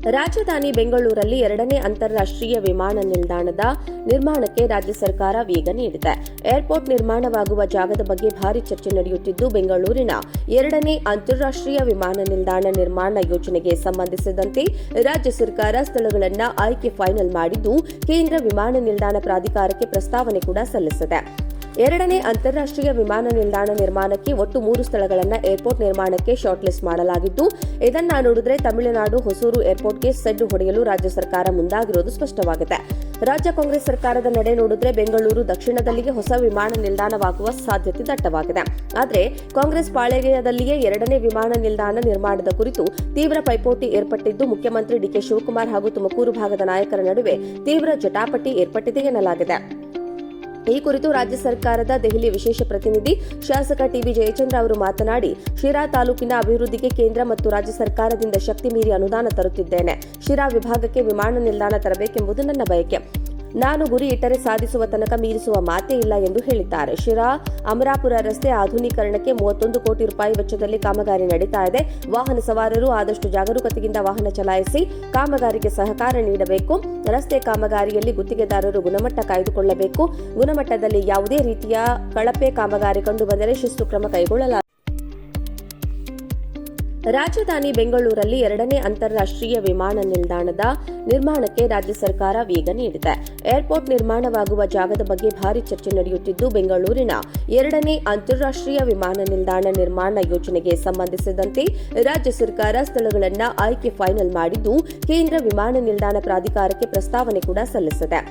ರಾಜಧಾನಿ ಬೆಂಗಳೂರಲ್ಲಿ ಎರಡನೇ ಅಂತಾರಾಷ್ಟ್ರೀಯ ವಿಮಾನ ನಿಲ್ದಾಣದ ನಿರ್ಮಾಣಕ್ಕೆ ರಾಜ್ಯ ಸರ್ಕಾರ ವೇಗ ನೀಡಿದೆ. ಏರ್ಪೋರ್ಟ್ ನಿರ್ಮಾಣವಾಗುವ ಜಾಗದ ಬಗ್ಗೆ ಭಾರಿ ಚರ್ಚೆ ನಡೆಯುತ್ತಿದ್ದು, ಬೆಂಗಳೂರಿನ ಎರಡನೇ ಅಂತಾರಾಷ್ಟ್ರೀಯ ವಿಮಾನ ನಿಲ್ದಾಣ ನಿರ್ಮಾಣ ಯೋಜನೆಗೆ ಸಂಬಂಧಿಸಿದಂತೆ ರಾಜ್ಯ ಸರ್ಕಾರ ಸ್ಥಳಗಳನ್ನು ಆಯ್ಕೆ ಫೈನಲ್ ಮಾಡಿದ್ದು, ಕೇಂದ್ರ ವಿಮಾನ ನಿಲ್ದಾಣ ಪ್ರಾಧಿಕಾರಕ್ಕೆ ಪ್ರಸ್ತಾವನೆ ಕೂಡ ಸಲ್ಲಿಸಿದೆ. ಎರಡನೇ ಅಂತಾರಾಷ್ಟ್ರೀಯ ವಿಮಾನ ನಿಲ್ದಾಣ ನಿರ್ಮಾಣಕ್ಕೆ ಒಟ್ಟು 3 ಸ್ಥಳಗಳನ್ನು ಏರ್ಪೋರ್ಟ್ ನಿರ್ಮಾಣಕ್ಕೆ ಶಾರ್ಟ್ ಲಿಸ್ಟ್ ಮಾಡಲಾಗಿದ್ದು, ಇದನ್ನ ನೋಡಿದ್ರೆ ತಮಿಳುನಾಡು ಹೊಸೂರು ಏರ್ಪೋರ್ಟ್ಗೆ ಸೆಡ್ ಹೊಡೆಯಲು ರಾಜ್ಯ ಸರ್ಕಾರ ಮುಂದಾಗಿರುವುದು ಸ್ಪಷ್ಟವಾಗಿದೆ. ರಾಜ್ಯ ಕಾಂಗ್ರೆಸ್ ಸರ್ಕಾರದ ನಡೆ ನೋಡಿದ್ರೆ ಬೆಂಗಳೂರು ದಕ್ಷಿಣದಲ್ಲಿಯೇ ಹೊಸ ವಿಮಾನ ನಿಲ್ದಾಣವಾಗುವ ಸಾಧ್ಯತೆ ದಟ್ಟವಾಗಿದೆ. ಆದರೆ ಕಾಂಗ್ರೆಸ್ ಪಾಳೆಯದಲ್ಲಿಯೇ ಎರಡನೇ ವಿಮಾನ ನಿಲ್ದಾಣ ನಿರ್ಮಾಣದ ಕುರಿತು ತೀವ್ರ ಪೈಪೋಟಿ ಏರ್ಪಟ್ಟಿದ್ದು, ಮುಖ್ಯಮಂತ್ರಿ ಡಿಕೆ ಶಿವಕುಮಾರ್ ಹಾಗೂ ತುಮಕೂರು ಭಾಗದ ನಾಯಕರ ನಡುವೆ ತೀವ್ರ ಜಟಾಪಟಿ ಏರ್ಪಟ್ಟಿದೆ ಎನ್ನಲಾಗಿದೆ. ಈ ಕುರಿತು ರಾಜ್ಯ ಸರ್ಕಾರದ ದೆಹಲಿ ವಿಶೇಷ ಪ್ರತಿನಿಧಿ ಶಾಸಕ ಟಿಬಿ ಜಯಚಂದ್ರ ಅವರು ಮಾತನಾಡಿ, ಶಿರಾ ತಾಲೂಕಿನ ಅಭಿವೃದ್ಧಿಗೆ ಕೇಂದ್ರ ಮತ್ತು ರಾಜ್ಯ ಸರ್ಕಾರದಿಂದ ಶಕ್ತಿ ಮೀರಿ ಅನುದಾನ ತರುತ್ತಿದ್ದೇನೆ. ಶಿರಾ ವಿಭಾಗಕ್ಕೆ ವಿಮಾನ ನಿಲ್ದಾಣ ತರಬೇಕೆಂಬುದು ನನ್ನ ಬಯಕೆ. ನಾನು ಗುರಿ ಇಟ್ಟರೆ ಸಾಧಿಸುವ ತನಕ ಮೀರಿಸುವ ಮಾತೇ ಇಲ್ಲ ಎಂದು ಹೇಳಿದ್ದಾರೆ. ಶಿರಾ ಅಮರಾಪುರ ರಸ್ತೆ ಆಧುನೀಕರಣಕ್ಕೆ 31 ಕೋಟಿ ರೂಪಾಯಿ ವೆಚ್ಚದಲ್ಲಿ ಕಾಮಗಾರಿ ನಡೀತಾ ಇದೆ. ವಾಹನ ಸವಾರರು ಆದಷ್ಟು ಜಾಗರೂಕತೆಯಿಂದ ವಾಹನ ಚಲಾಯಿಸಿ ಕಾಮಗಾರಿಗೆ ಸಹಕಾರ ನೀಡಬೇಕು. ರಸ್ತೆ ಕಾಮಗಾರಿಯಲ್ಲಿ ಗುತ್ತಿಗೆದಾರರು ಗುಣಮಟ್ಟ ಕಾಯ್ದುಕೊಳ್ಳಬೇಕು. ಗುಣಮಟ್ಟದಲ್ಲಿ ಯಾವುದೇ ರೀತಿಯ ಕಳಪೆ ಕಾಮಗಾರಿ ಕಂಡುಬಂದರೆ ಶಿಸ್ತು ಕ್ರಮ ಕೈಗೊಳ್ಳಲಾಗುವುದು. ರಾಜಧಾನಿ ಬೆಂಗಳೂರಲ್ಲಿ ಎರಡನೇ ಅಂತಾರಾಷ್ಟ್ರೀಯ ವಿಮಾನ ನಿಲ್ದಾಣದ ನಿರ್ಮಾಣಕ್ಕೆ ರಾಜ್ಯ ಸರ್ಕಾರ ವೇಗ ನೀಡಿದೆ. ಏರ್ಪೋರ್ಟ್ ನಿರ್ಮಾಣವಾಗುವ ಜಾಗದ ಬಗ್ಗೆ ಭಾರಿ ಚರ್ಚೆ ನಡೆಯುತ್ತಿದ್ದು, ಬೆಂಗಳೂರಿನ ಎರಡನೇ ಅಂತಾರಾಷ್ಟ್ರೀಯ ವಿಮಾನ ನಿಲ್ದಾಣ ನಿರ್ಮಾಣ ಯೋಜನೆಗೆ ಸಂಬಂಧಿಸಿದಂತೆ ರಾಜ್ಯ ಸರ್ಕಾರ ಸ್ಥಳಗಳನ್ನು ಆಯ್ಕೆ ಫೈನಲ್ ಮಾಡಿದ್ದು, ಕೇಂದ್ರ ವಿಮಾನ ನಿಲ್ದಾಣ ಪ್ರಾಧಿಕಾರಕ್ಕೆ ಪ್ರಸ್ತಾವನೆ ಕೂಡ ಸಲ್ಲಿಸಿದೆ.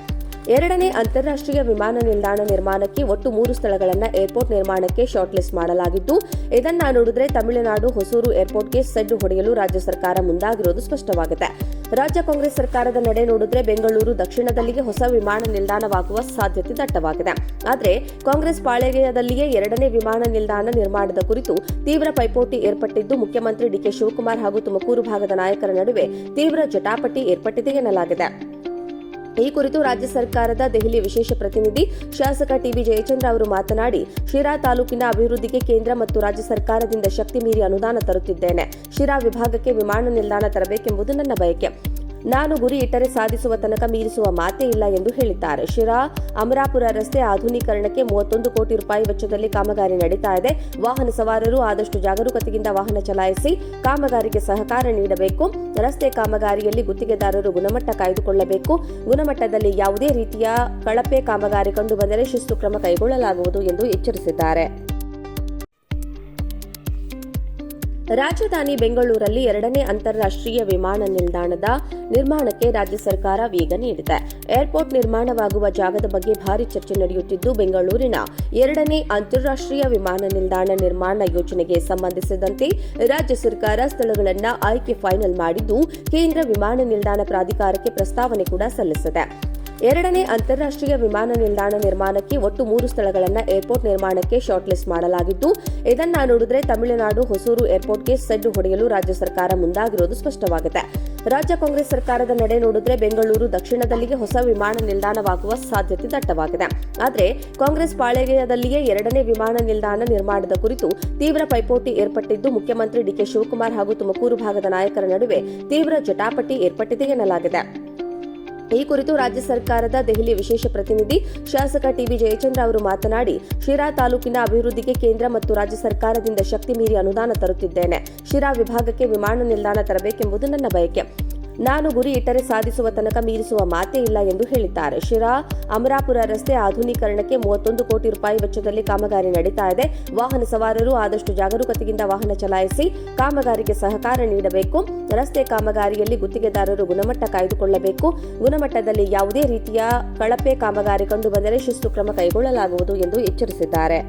ಎರಡನೇ ಅಂತಾರಾಷ್ಟ್ರೀಯ ವಿಮಾನ ನಿಲ್ದಾಣ ನಿರ್ಮಾಣಕ್ಕೆ ಒಟ್ಟು 3 ಸ್ಥಳಗಳನ್ನು ಏರ್ಪೋರ್ಟ್ ನಿರ್ಮಾಣಕ್ಕೆ ಶಾರ್ಟ್ ಲಿಸ್ಟ್ ಮಾಡಲಾಗಿದ್ದು, ಇದನ್ನ ನೋಡಿದ್ರೆ ತಮಿಳುನಾಡು ಹೊಸೂರು ಏರ್ಪೋರ್ಟ್ಗೆ ಸೆಡ್ ಹೊಡೆಯಲು ರಾಜ್ಯ ಸರ್ಕಾರ ಮುಂದಾಗಿರುವುದು ಸ್ಪಷ್ಟವಾಗಿದೆ. ರಾಜ್ಯ ಕಾಂಗ್ರೆಸ್ ಸರ್ಕಾರದ ನಡೆ ನೋಡಿದ್ರೆ ಬೆಂಗಳೂರು ದಕ್ಷಿಣದಲ್ಲಿಯೇ ಹೊಸ ವಿಮಾನ ನಿಲ್ದಾಣವಾಗುವ ಸಾಧ್ಯತೆ ದಟ್ಟವಾಗಿದೆ. ಆದರೆ ಕಾಂಗ್ರೆಸ್ ಪಾಳೆಯದಲ್ಲಿಯೇ ಎರಡನೇ ವಿಮಾನ ನಿಲ್ದಾಣ ನಿರ್ಮಾಣದ ಕುರಿತು ತೀವ್ರ ಪೈಪೋಟಿ ಏರ್ಪಟ್ಟಿದ್ದು, ಮುಖ್ಯಮಂತ್ರಿ ಡಿಕೆ ಶಿವಕುಮಾರ್ ಹಾಗೂ ತುಮಕೂರು ಭಾಗದ ನಾಯಕರ ನಡುವೆ ತೀವ್ರ ಜಟಾಪಟಿ ಏರ್ಪಟ್ಟಿದೆ ಎನ್ನಲಾಗಿದೆ. ಈ ಕುರಿತು ರಾಜ್ಯ ಸರ್ಕಾರದ ದೆಹಲಿ ವಿಶೇಷ ಪ್ರತಿನಿಧಿ ಶಾಸಕ ಟಿಬಿ ಜಯಚಂದ್ರ ಅವರು ಮಾತನಾಡಿ, ಶಿರಾ ತಾಲೂಕಿನ ಅಭಿವೃದ್ಧಿಗೆ ಕೇಂದ್ರ ಮತ್ತು ರಾಜ್ಯ ಸರ್ಕಾರದಿಂದ ಶಕ್ತಿ ಮೀರಿ ಅನುದಾನ ತರುತ್ತಿದ್ದೇನೆ. ಶಿರಾ ವಿಭಾಗಕ್ಕೆ ವಿಮಾನ ನಿಲ್ದಾಣ ತರಬೇಕೆಂಬುದು ನನ್ನ ಬಯಕೆ. ನಾನು ಗುರಿ ಇಟ್ಟರೆ ಸಾಧಿಸುವ ತನಕ ಮೀರಿಸುವ ಮಾತೇ ಇಲ್ಲ ಎಂದು ಹೇಳಿದ್ದಾರೆ. ಶಿರಾ ಅಮರಾಪುರ ರಸ್ತೆ ಆಧುನೀಕರಣಕ್ಕೆ 31 ಕೋಟಿ ರೂಪಾಯಿ ವೆಚ್ಚದಲ್ಲಿ ಕಾಮಗಾರಿ ನಡೀತಾ ಇದೆ. ವಾಹನ ಸವಾರರು ಆದಷ್ಟು ಜಾಗರೂಕತೆಯಿಂದ ವಾಹನ ಚಲಾಯಿಸಿ ಕಾಮಗಾರಿಗೆ ಸಹಕಾರ ನೀಡಬೇಕು. ರಸ್ತೆ ಕಾಮಗಾರಿಯಲ್ಲಿ ಗುತ್ತಿಗೆದಾರರು ಗುಣಮಟ್ಟ ಕಾಯ್ದುಕೊಳ್ಳಬೇಕು. ಗುಣಮಟ್ಟದಲ್ಲಿ ಯಾವುದೇ ರೀತಿಯ ಕಳಪೆ ಕಾಮಗಾರಿ ಕಂಡುಬಂದರೆ ಶಿಸ್ತು ಕ್ರಮ ಕೈಗೊಳ್ಳಲಾಗುವುದು ಎಂದು ಎಚ್ಚರಿಸಿದ್ದಾರೆ. ರಾಜಧಾನಿ ಬೆಂಗಳೂರಲ್ಲಿ ಎರಡನೇ ಅಂತಾರಾಷ್ಟ್ರೀಯ ವಿಮಾನ ನಿಲ್ದಾಣದ ನಿರ್ಮಾಣಕ್ಕೆ ರಾಜ್ಯ ಸರ್ಕಾರ ವೇಗ ನೀಡಿದೆ. ಏರ್ಪೋರ್ಟ್ ನಿರ್ಮಾಣವಾಗುವ ಜಾಗದ ಬಗ್ಗೆ ಭಾರಿ ಚರ್ಚೆ ನಡೆಯುತ್ತಿದ್ದು, ಬೆಂಗಳೂರಿನ ಎರಡನೇ ಅಂತಾರಾಷ್ಟ್ರೀಯ ವಿಮಾನ ನಿಲ್ದಾಣ ನಿರ್ಮಾಣ ಯೋಜನೆಗೆ ಸಂಬಂಧಿಸಿದಂತೆ ರಾಜ್ಯ ಸರ್ಕಾರ ಸ್ಥಳಗಳನ್ನು ಆಯ್ಕೆ ಫೈನಲ್ ಮಾಡಿದ್ದು, ಕೇಂದ್ರ ವಿಮಾನ ನಿಲ್ದಾಣ ಪ್ರಾಧಿಕಾರಕ್ಕೆ ಪ್ರಸ್ತಾವನೆ ಕೂಡ ಸಲ್ಲಿಸಿದೆ. ಎರಡನೇ ಅಂತಾರಾಷ್ಟ್ರೀಯ ವಿಮಾನ ನಿಲ್ದಾಣ ನಿರ್ಮಾಣಕ್ಕೆ ಒಟ್ಟು 3 ಸ್ಥಳಗಳನ್ನು ಏರ್ಪೋರ್ಟ್ ನಿರ್ಮಾಣಕ್ಕೆ ಶಾರ್ಟ್ ಲಿಸ್ಟ್ ಮಾಡಲಾಗಿದ್ದು, ಇದನ್ನ ನೋಡಿದ್ರೆ ತಮಿಳುನಾಡು ಹೊಸೂರು ಏರ್ಪೋರ್ಟ್ಗೆ ಸೆಡ್ ಹೊಡೆಯಲು ರಾಜ್ಯ ಸರ್ಕಾರ ಮುಂದಾಗಿರುವುದು ಸ್ಪಷ್ಟವಾಗಿದೆ. ರಾಜ್ಯ ಕಾಂಗ್ರೆಸ್ ಸರ್ಕಾರದ ನಡೆ ನೋಡಿದ್ರೆ ಬೆಂಗಳೂರು ದಕ್ಷಿಣದಲ್ಲಿಯೇ ಹೊಸ ವಿಮಾನ ನಿಲ್ದಾಣವಾಗುವ ಸಾಧ್ಯತೆ ದಟ್ಟವಾಗಿದೆ. ಆದರೆ ಕಾಂಗ್ರೆಸ್ ಪಾಳೆಯದಲ್ಲಿಯೇ ಎರಡನೇ ವಿಮಾನ ನಿಲ್ದಾಣ ನಿರ್ಮಾಣದ ಕುರಿತು ತೀವ್ರ ಪೈಪೋಟಿ ಏರ್ಪಟ್ಟಿದ್ದು, ಮುಖ್ಯಮಂತ್ರಿ ಡಿಕೆ ಶಿವಕುಮಾರ್ ಹಾಗೂ ತುಮಕೂರು ಭಾಗದ ನಾಯಕರ ನಡುವೆ ತೀವ್ರ ಜಟಾಪಟಿ ಏರ್ಪಟ್ಟಿದೆ ಎನ್ನಲಾಗಿದೆ. ಈ ಕುರಿತು ರಾಜ್ಯ ಸರ್ಕಾರದ ದೆಹಲಿ ವಿಶೇಷ ಪ್ರತಿನಿಧಿ ಶಾಸಕ ಟಿಬಿ ಜಯಚಂದ್ರ ಅವರು ಮಾತನಾಡಿ, ಶಿರಾ ತಾಲೂಕಿನ ಅಭಿವೃದ್ಧಿಗೆ ಕೇಂದ್ರ ಮತ್ತು ರಾಜ್ಯ ಸರ್ಕಾರದಿಂದ ಶಕ್ತಿ ಮೀರಿ ಅನುದಾನ ತರುತ್ತಿದ್ದೇನೆ. ಶಿರಾ ವಿಭಾಗಕ್ಕೆ ವಿಮಾನ ನಿಲ್ದಾಣ ತರಬೇಕೆಂಬುದು ನನ್ನ ಬಯಕೆ. ನಾನು ಗುರಿ ಇಟ್ಟರೆ ಸಾಧಿಸುವ ತನಕ ಮೀರಿಸುವ ಮಾತೇ ಇಲ್ಲ ಎಂದು ಹೇಳಿದ್ದಾರೆ. ಶಿರಾ ಅಮರಾಪುರ ರಸ್ತೆ ಆಧುನೀಕರಣಕ್ಕೆ 31 ಕೋಟಿ ರೂಪಾಯಿ ವೆಚ್ಚದಲ್ಲಿ ಕಾಮಗಾರಿ ನಡೀತಾ ಇದೆ. ವಾಹನ ಸವಾರರು ಆದಷ್ಟು ಜಾಗರೂಕತೆಯಿಂದ ವಾಹನ ಚಲಾಯಿಸಿ ಕಾಮಗಾರಿಗೆ ಸಹಕಾರ ನೀಡಬೇಕು. ರಸ್ತೆ ಕಾಮಗಾರಿಯಲ್ಲಿ ಗುತ್ತಿಗೆದಾರರು ಗುಣಮಟ್ಟ ಕಾಯ್ದುಕೊಳ್ಳಬೇಕು. ಗುಣಮಟ್ಟದಲ್ಲಿ ಯಾವುದೇ ರೀತಿಯ ಕಳಪೆ ಕಾಮಗಾರಿ ಕಂಡುಬಂದರೆ ಶಿಸ್ತು ಕ್ರಮ ಕೈಗೊಳ್ಳಲಾಗುವುದು ಎಂದು ಎಚ್ಚರಿಸಿದ್ದಾರೆ.